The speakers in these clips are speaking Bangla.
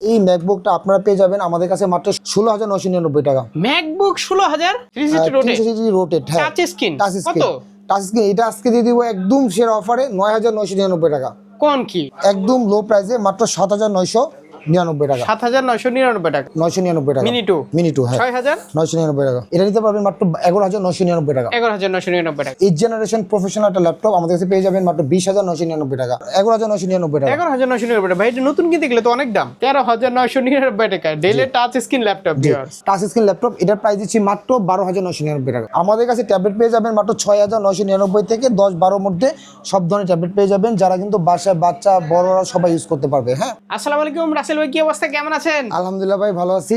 এই ম্যাকবুকটা আপনারা পেয়ে যাবেন আমাদের কাছে মাত্র 16,999 টাকা। ম্যাকবুক 16,000 360 রোটেট, হ্যাঁ টাচ স্ক্রিন টাচ কত? স্ক্রিন, টাচ স্ক্রিন এটা আজকে দিয়ে দিব একদম সেরা অফারে 9,999 টাকা। কোন কি একদম লো প্রাইসে মাত্র 7,999 টাকা। 7,999 টাকা। 999 টাকা মিনি 2 মিনি 2, হ্যাঁ 6,999 টাকা। এটা নিতে পারবেন মাত্র 11,999 টাকা। 11,999 টাকা। 8 জেনারেশন প্রফেশনাল একটা ল্যাপটপ আমাদের কাছে পেয়ে যাবেন মাত্র 20,999 টাকা। 11,999 টাকা। 11,999 টাকা। ভাই এটা নতুন কিনতে গেলে তো অনেক দাম। 13,999 টাকা। ডেলের touch screen laptop viewers. Touch screen laptop এটার প্রাইস দিচ্ছি মাত্র 12,999 টাকা। আমাদের কাছে ট্যাবলেট পেয়ে যাবেন মাত্র 6,999 থেকে 10-12 মধ্যে সব ধরনের ট্যাবলেট পেয়ে যাবেন, যারা কিন্তু বাসায় বাচ্চা বড়রা সবাই ইউজ করতে পারবে। হ্যাঁ, আসসালামু আলাইকুম রাসেল ভাই, কি অবস্থা, কেমন আছেন? আলহামদুলিল্লাহ ভাই, ভালো আছি।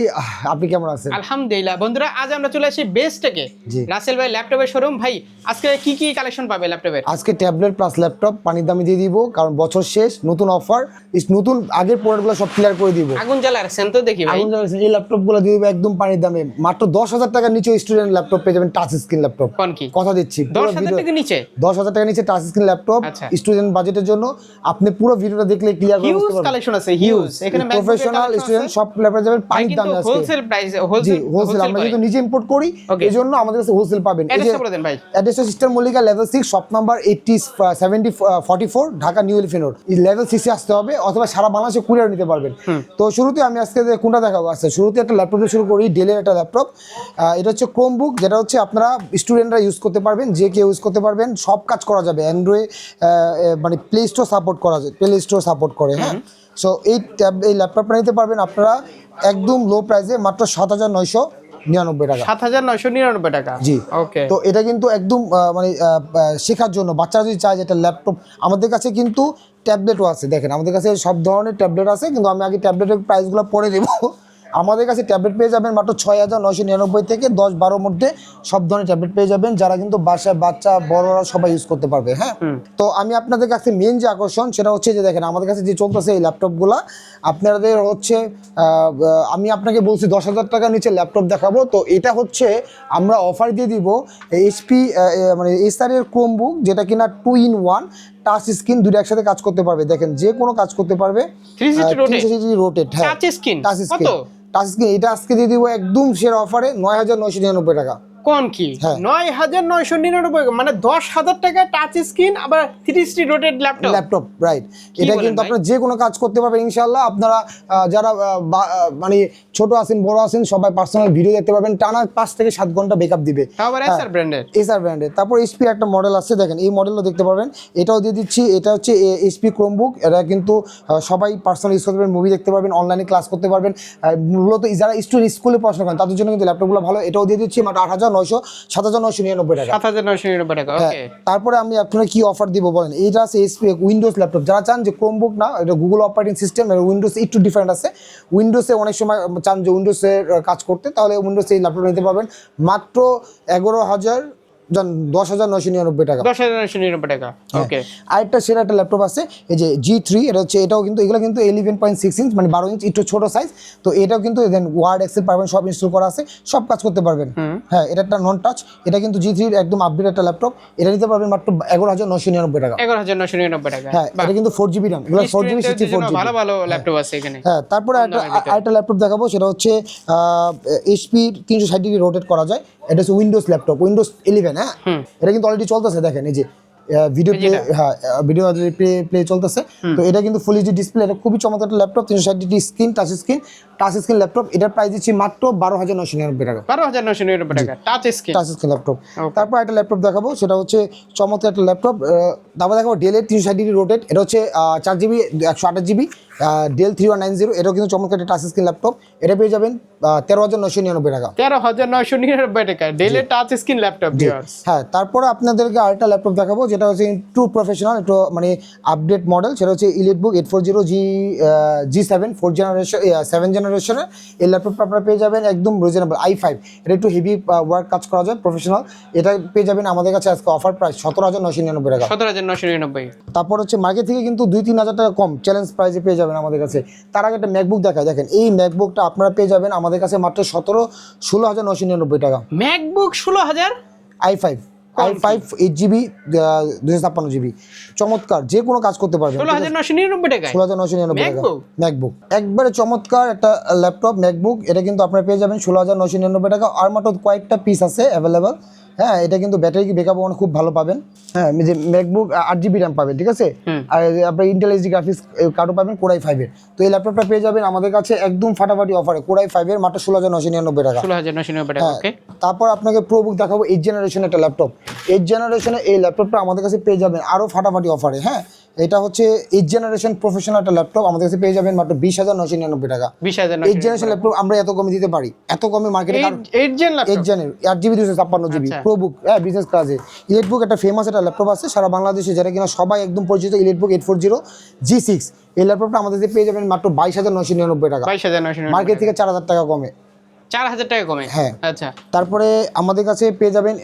আপনি কেমন আছেন? আলহামদুলিল্লাহ। বন্ধুরা আজ আমরা চলে আসি বেস্ট থেকে, জি। রাসেল ভাই ল্যাপটপের শোরুম। ভাই আজকে কি কি কালেকশন পাবে ল্যাপটপের? আজকে ট্যাবলেট প্লাস ল্যাপটপ পানির দামে দিয়ে দিব, কারণ বছর শেষ, নতুন অফার, নতুন আগের প্রোডাক্টগুলো সব ক্লিয়ার করে দিব। আগুন জ্বালাচ্ছেন তো দেখি ভাই। আগুন জ্বালাচ্ছেন, এই ল্যাপটপগুলো দিয়ে দিব একদম পানির দামে মাত্র 10,000 টাকার নিচে স্টুডেন্ট ল্যাপটপ পেয়ে যাবেন, টাচ স্ক্রিন ল্যাপটপ। কোন কি? কথা দিচ্ছি 10,000 টাকা নিচে 10,000 টাকার নিচে টাচ স্ক্রিন ল্যাপটপ আচ্ছা। স্টুডেন্ট বাজেটের জন্য। আপনি পুরো ভিডিওটা দেখলে ক্লিয়ার করে হিউজ বুঝতে পারবেন। কালেকশন আছে, হিউজ। এখানে প্রফেশনাল স্টুডেন্ট সব ল্যাপটপ যাবেন পানির দামে আজকে। হোলসেল প্রাইস, জি, হোলসেল। আমরা যেহেতু নিজে ইম্পোর্ট করি, এজন্য আমাদের কাছে হোলসেল পাবেন। এই যে অ্যাড্রেসটা বলে দেন ভাই। অ্যাড্রেসটা sister Mallika level 6 shop number 7044 Dhaka new elephant road. এই লেভেল 6 এ আসতে হবে, অথবা সারা বাংলাদেশে কুরিয়ার নিতে পারবেন। তো শুরুতে আমি আজকে কোনটা দেখাবো, আচ্ছা শুরুতে একটা ল্যাপটপ দিয়ে শুরু করি। ডেলের একটা ল্যাপটপ, এটা হচ্ছে ক্রোমবুক, যেটা হচ্ছে আপনারা স্টুডেন্টরা ইউজ করতে পারবেন, যে কেউ ইউজ করতে পারবেন, সব কাজ করা যাবে। অ্যান্ড্রয়েড মানে প্লে স্টোর সাপোর্ট করা যায়, প্লে স্টোর সাপোর্ট করে। হ্যাঁ, সো এই ল্যাপটপটা নিতে পারবেন আপনারা একদম লো প্রাইসে মাত্র 7,999 টাকা। 7,999 টাকা। জি, ওকে। তো এটা কিন্তু একদম মানে শেখার জন্য বাচ্চারা যদি চায় যে একটা ল্যাপটপ, আমাদের কাছে কিন্তু ট্যাবলেটও আছে। দেখেন আমাদের কাছে সব ধরনের ট্যাবলেট আছে, কিন্তু আমি আগে ট্যাবলেটের প্রাইসগুলো পরে দেবো। আমাদের কাছে ট্যাবলেট পেয়ে যাবেন মাত্র 6,999 থেকে 10-12 মধ্যে সব ধরনের ট্যাবলেট পেয়ে যাবেন, যারা কিন্তু বাসায় বাচ্চা বড়রা সবাই ইউজ করতে পারবে। হ্যাঁ, তো আমি আপনাদের কাছে মেন যে আকর্ষণ সেটা হচ্ছে যে দেখেন আমাদের কাছে যে চলতেছে এই ল্যাপটপগুলো আপনাদের হচ্ছে আমি আপনাকে বলছি 10,000 টাকার নিচে ল্যাপটপ দেখাবো। তো এটা হচ্ছে আমরা অফার দিয়ে দিব এইচপি মানে এসারের ক্রোমবুক, যেটা কিনা 2-in-1 টাচ স্ক্রিন, দুটো একসাথে কাজ করতে পারবে। দেখেন যে কোনো কাজ করতে পারবে, 360 রোটেট। হ্যাঁ, touch screen touch screen, touch screen এটা আজকে দিয়ে দিব একদম সেরা অফারে 9,999 টাকা। কোন কি? হ্যাঁ। 9,999 মানে 10,000 টাকায় টাচ স্ক্রিন, আবার 360 রোটেট ল্যাপটপ, রাইট। এটা বলেন কিন্তু ভাই? আপনারা যে কোনো কাজ করতে পারবেন ইনশাআল্লাহ। আপনারা যারা মানে ছোট আছেন বড় আছেন সবাই পার্সোনাল ভিডিও দেখতে পারবেন, টানা 5 থেকে 7 ঘন্টা ব্যাকআপ দিবে। আবার এসআর ব্র্যান্ডের। এসআর ব্র্যান্ডের। তারপর এইচপি একটা মডেল আছে, দেখেন এই মডেলও দেখতে পারবেন, এটাও দিয়ে দিচ্ছি। এটা হচ্ছে এইচপি ক্রোমবুক, এটা কিন্তু সবাই পার্সোনাল ইউজ করতে পারবেন, মুভি দেখতে পারবেন, অনলাইনে ক্লাস করতে পারবেন। মূলত যারা স্টুডেন্ট স্কুলে পড়াশোনা করেন তাদের জন্য কিন্তু ল্যাপটপগুলো ভালো। এটাও দিয়ে দিচ্ছি মাত্র 7,999 টাকা। 7,999 টাকা। ওকে। তারপরে আমি আপনারা কি অফার দিব বলেন। এইটা আছে এসপি উইন্ডোজ ল্যাপটপ, যারা চান যে ক্রোমবুক না, এটা গুগল অপারেটিং সিস্টেম, উইন্ডোজ একটু ডিফারেন্ট আছে। উইন্ডোজে অনেক সময় চান যে উইন্ডোজের কাজ করতে, তাহলে উইন্ডোজে এই ল্যাপটপ নিতে পারবেন মাত্র 10,999 টাকা। 10,999 টাকা। ওকে। আরেকটা সেরা একটা ল্যাপটপ আছে, এই যে G3, এটা হচ্ছে, এটাও কিন্তু এগুলো কিন্তু 11.6 ইঞ্চ মানে 12 ইঞ্চ, একটু ছোট সাইজ। তো এটাও কিন্তু দেন ওয়ার্ড এক্সেল পারবেন, সব ইনস্টল করা আছে, সব কাজ করতে পারবেন। হ্যাঁ, এটা একটা নন টাচ, এটা কিন্তু G3 একদম আপডেট একটা ল্যাপটপ। এটা নিতে পারবেন মাত্র 11,999 টাকা। 11,999 টাকা। হ্যাঁ, এটা কিন্তু 4GB RAM, এগুলো 4GB 64GB। ভালো ভালো ল্যাপটপ আছে এখানে। হ্যাঁ, তারপরে আরেকটা ল্যাপটপ দেখাবো, সেটা হচ্ছে HP 360 ডিগ্রি রোটেট করা যায়। এটা হচ্ছে উইন্ডোজ ল্যাপটপ, উইন্ডোজ 11। হ্যাঁ, এটা কিন্তু অলরেডি চলতেছে, দেখেন এই যে ভিডিও প্লে, হ্যাঁ ভিডিও প্লে চলতেছে। তো এটা কিন্তু ফুল এইচডি ডিসপ্লে, এটা খুবই চমৎকার একটা laptop, 360 degree screen, touch screen laptop. এটার প্রাইস দিচ্ছি মাত্র 12,999 টাকা। 12,999 টাকা টাচ স্ক্রিন ল্যাপটপ। তারপর একটা ল্যাপটপ দেখাবো, সেটা হচ্ছে চমৎকার একটা ল্যাপটপ। তারপর দেখাবো ডেলের 360 ডিগ্রি রোটেট, এটা হচ্ছে 4GB 128GB ডেল 3190। এটাও কিন্তু চমৎকার একটা টাচ স্ক্রিন ল্যাপটপ। এটা পেয়ে যাবেন 13,999 টাকা। 13,999 টাকা ডেলের টাচ স্ক্রিন ল্যাপটপ ভিউয়ার্স। হ্যাঁ, তারপরে আপনাদেরকে আরেকটা ল্যাপটপ দেখাবো, যেটা হচ্ছে একটু প্রফেশনাল, একটু মানে আপডেট মডেল। সেটা হচ্ছে ইলিটবুক 840 G7 7 জেনারেশনের এই ল্যাপটপটা আপনারা পেয়ে যাবেন একদম রিজনেবল i5। এটা একটু হেভি ওয়ার্ক কাজ করা যায়, প্রফেশনাল। এটা পেয়ে যাবেন আমাদের কাছে আজকে অফার প্রাইস 17,999 টাকা। 17,999। তারপর হচ্ছে মার্কেট থেকে কিন্তু 2-3 হাজার টাকা কম চ্যালেঞ্জ প্রাইসে পেয়ে যাবেন আমাদের কাছে। তার আগে একটা ম্যাকবুক দেখায়, দেখেন এই ম্যাকবুকটা আপনারা পেয়ে যাবেন আমাদের কাছে মাত্র 16,999 টাকা। MacBook 16,000 i5 i5 8GB 256GB, চমৎকার, যে কোনো কাজ করতে পারবেন। 16,999 টাকায় 16,999 টাকা MacBook? ম্যাকবুক, একবারে চমৎকার একটা ল্যাপটপ ম্যাকবুক। এটা কিন্তু আপনারা পেয়ে যাবেন 16,999 টাকা। আর মাত্র কয়েকটা পিস আছে অ্যাভেলেবল। হ্যাঁ, এটা কিন্তু ব্যাটারি ব্যাকআপ খুব ভালো পাবেন। হ্যাঁ, যে ম্যাকবুক 8GB র্যাম পাবেন, ঠিক আছে। আর আপনার ইন্টেল এইচডি গ্রাফিক্স কার্ডও পাবেন কোরাই 5 এর। তো এই ল্যাপটপটা পেয়ে যাবেন আমাদের কাছে একদম ফাটাফাটি অফারে কোরাই 5 এর মাত্র 16,999 টাকা। 16,999 টাকা। ওকে, তারপর আপনাকে প্রোবুক দেখাবো 8 জেনারেশনের একটা ল্যাপটপ। 8 জেনারেশনের এই ল্যাপটপটা আমাদের কাছে পেয়ে যাবেন আরও ফাটাফাটি অফারে। হ্যাঁ, এটা হচ্ছে 8 জেনারেশন প্রফেশনাল একটা ল্যাপটপ, আমাদের কাছে পেয়ে যাবেন মাত্র 20,999 টাকা। 20,999 8 জেনারেশন ল্যাপটপ আমরা এত কমে দিতে পারি, এত কমে মার্কেটে। 8 জেন ল্যাপটপ 8 জেনের 8GB 256GB আচ্ছা। প্রোবুক, হ্যাঁ, বিজনেস ক্লাসে। ইলেটবুক একটা ফেমাস একটা ল্যাপটপ আছে সারা বাংলাদেশে, যেটা কিনা সবাই একদম পরিচিত, ইলেটবুক 840 G6। এই ল্যাপটপটা আমাদের কাছে পেয়ে যাবেন মাত্র 22,999 টাকা, 22,999 মার্কেট থেকে 4,000 টাকা কমে। 4,000 টাকা কমে। হ্যাঁ। আচ্ছা, তারপরে আমাদের কাছে পেয়ে যাবেন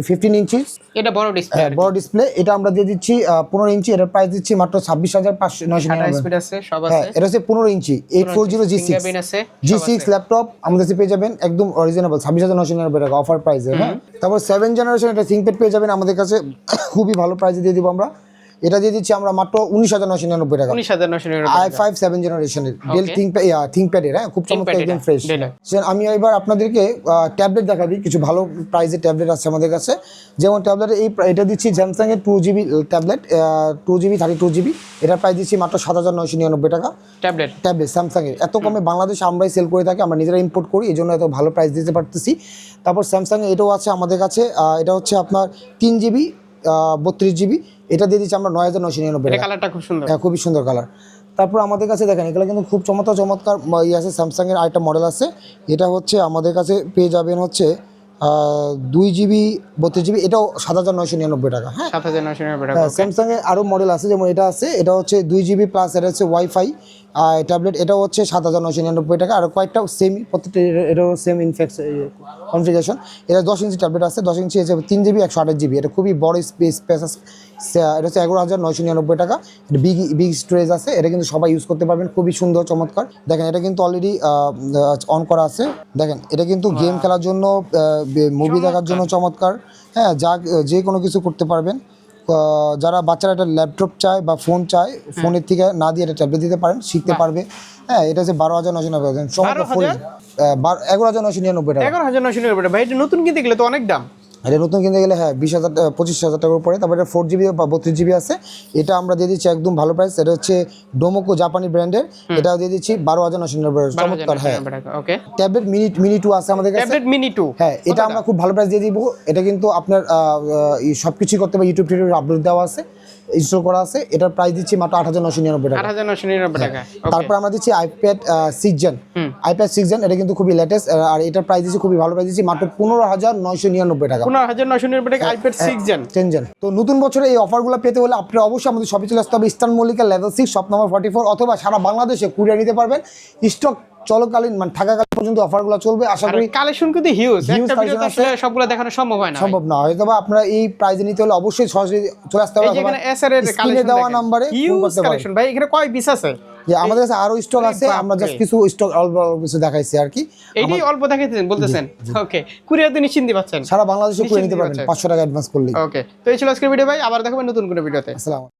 15 ইঞ্চি এটা বড় ডিসপ্লে, বড় ডিসপ্লে। এটা আমরা দিয়ে দিচ্ছি 15 ইঞ্চি, এটার প্রাইস দিচ্ছি মাত্র 26,999। স্পিড আছে, সব হ্যাঁ, আছে। এটা হচ্ছে 15 ইঞ্চি 840 ফিঙ্গারপ্রিন্ট আছে, G6 ল্যাপটপ আমাদের কাছে পেয়ে যাবেন একদম অরিজিনাল 26,999 টাকা অফার প্রাইসে। হ্যাঁ, তারপর 7 জেনারেশন এটা থিংকপ্যাড পেয়ে যাবেন আমাদের কাছে খুবই ভালো প্রাইসে দিয়ে দিব আমরা। এটা দিয়ে দিচ্ছি আমরা মাত্র 19,999 টাকা। 19,999 i5 7 জেনারেশনের ডেল থিংকপ্যাডের। হ্যাঁ, খুব চমৎকার, ThinkPad একদম এটা, ফ্রেশ। Dell। আমি এবার আপনাদেরকে ট্যাবলেট দেখাবি, কিছু ভালো প্রাইসের ট্যাবলেট আছে আমাদের কাছে। যেমন ট্যাবলেট এটা দিচ্ছি স্যামসাং এর 2GB ট্যাবলেট, 2GB 32GB, এটার প্রাইস দিচ্ছি মাত্র 7,999 টাকা। ট্যাবলেট স্যামসাং এর এত কমে বাংলাদেশে আমরাই সেল করে থাকি, আমরা নিজেরা ইম্পোর্ট করি, এই জন্য এত ভালো প্রাইস দিতে পারতেছি। তারপর স্যামসাং এর এটাও আছে আমাদের কাছে, এটা হচ্ছে আপনার 3GB 32GB, এটা দিয়ে দিচ্ছি আমরা 9,999 এটা টাকা। কালারটা খুব সুন্দর। হ্যাঁ, খুবই সুন্দর কালার। তারপর আমাদের কাছে দেখেন এগুলো কিন্তু খুব চমৎকার আছে। স্যামসাংয়ের আরেকটা মডেল আছে, এটা হচ্ছে আমাদের কাছে পেয়ে যাবেন হচ্ছে 2GB 32GB, এটাও 7,999 টাকা। হ্যাঁ, 7,999 টাকা। হ্যাঁ, স্যামসাংয়ের আরও মডেল আছে, যেমন এটা আছে, এটা হচ্ছে 2GB প্লাস, এটা হচ্ছে ওয়াইফাই ট্যাবলেট, এটাও হচ্ছে 7,999 টাকা। আর কয়েকটা সেমি, প্রত্যেকটা এটাও সেম কনফিগারেশন। এটা 10 ইঞ্চি ট্যাবলেট আছে, 10 ইঞ্চি হচ্ছে 3GB 128GB, এটা খুবই বড় স্পেস আছে। এটা হচ্ছে 11,999 টাকা। এটা বিগ স্টোরেজ আছে, এটা কিন্তু সবাই ইউজ করতে পারবেন, খুবই সুন্দর চমৎকার। দেখেন এটা কিন্তু অলরেডি অন করা আছে, দেখেন এটা কিন্তু গেম খেলার জন্য, মুভি দেখার জন্য চমৎকার। হ্যাঁ, যে কোনো কিছু করতে পারবেন। যারা বাচ্চারা একটা ল্যাপটপ চায় বা ফোন চায়, ফোনের থেকে না দিয়ে এটা ট্যাবলেট দিতে পারেন, শিখতে পারবে। হ্যাঁ, এটা হচ্ছে 12,999 টাকা, চমৎকার ফোন। 11,999 টাকা। 11,999 টাকা ভাই, এটা নতুন কিনতে গেলে তো অনেক দাম। এটা নতুন কিনতে গেলে হ্যাঁ 25,000 টাকার উপরে। তারপরে 4GB বা 32GB আছে, এটা আমরা দিয়ে দিচ্ছি একদম ভালো প্রাইস। এটা হচ্ছে ডোমোকো জাপানি ব্র্যান্ডের, এটাও দিয়ে দিচ্ছি 12,999 টাকা, চমৎকার। হ্যাঁ, ওকে। ট্যাবলেট মিনি 2 আছে আমাদের কাছে। ট্যাবলেট মিনি 2, হ্যাঁ, এটা আমরা খুব ভালো প্রাইস দিয়ে দিব। এটা কিন্তু আপনার সব কিছুই করতে পারে, ইউটিউব টিউটোরিয়াল আপলোড দেওয়া আছে, ইনস্টল করা আছে। এটার প্রাইস দিচ্ছি মাত্র 8,999 টাকা। 8,999 টাকা। তারপর আমরা দিচ্ছি আইপ্যাড 6 জেন, এটা কিন্তু খুবই লেটেস্ট, আর এটার প্রাইস দিচ্ছি খুবই ভালো প্রাইস দিচ্ছি মাত্র 15,999 টাকা। 15,999 টাকা আইপ্যাড 6 জেন। 10 জেন। তো নতুন বছরে এই অফারগুলো পেতে হলে আপনারা অবশ্যই আমাদের শপে চলে আসতে হবে, eastern Mallika level 6 shop number 44, অথবা সারা বাংলাদেশে কুরিয়ার নিতে পারবেন। স্টক চলকালীন মানে থাকাকালীন পর্যন্ত অফারগুলো চলবে। আশা করি কালেকশন কিন্তু হিউজ, একটা ভিডিওতে আসলে সবগুলো দেখানো সম্ভব হয় না। হয়তো বা আপনারা এই প্রাইজে নিতে হলে অবশ্যই সরাসরি চলে আসতে হবে, এই যে এখানে এসআর এর স্ক্রিনে দেওয়া নম্বরে ফোন হিউজ করতে পারেন। কালেকশন ভাই, এখানে কয় পিস আছে? যে আমাদের কাছে আরো স্টক আছে, আমরা জাস্ট কিছু স্টক অল্প কিছু দেখাইছি আর কি। এইটাই অল্প দেখাইতেছেন বলতেছেন। ওকে, কুরিয়ারে নিশ্চিন্তে পাচ্ছেন, সারা বাংলাদেশে করে নিতে পারবেন 500 টাকা অ্যাডভান্স করলে। ওকে, তো এই ছিল আজকের ভিডিও ভাই, আবার দেখাবেন নতুন কোনো ভিডিওতে। আসসালামু আলাইকুম।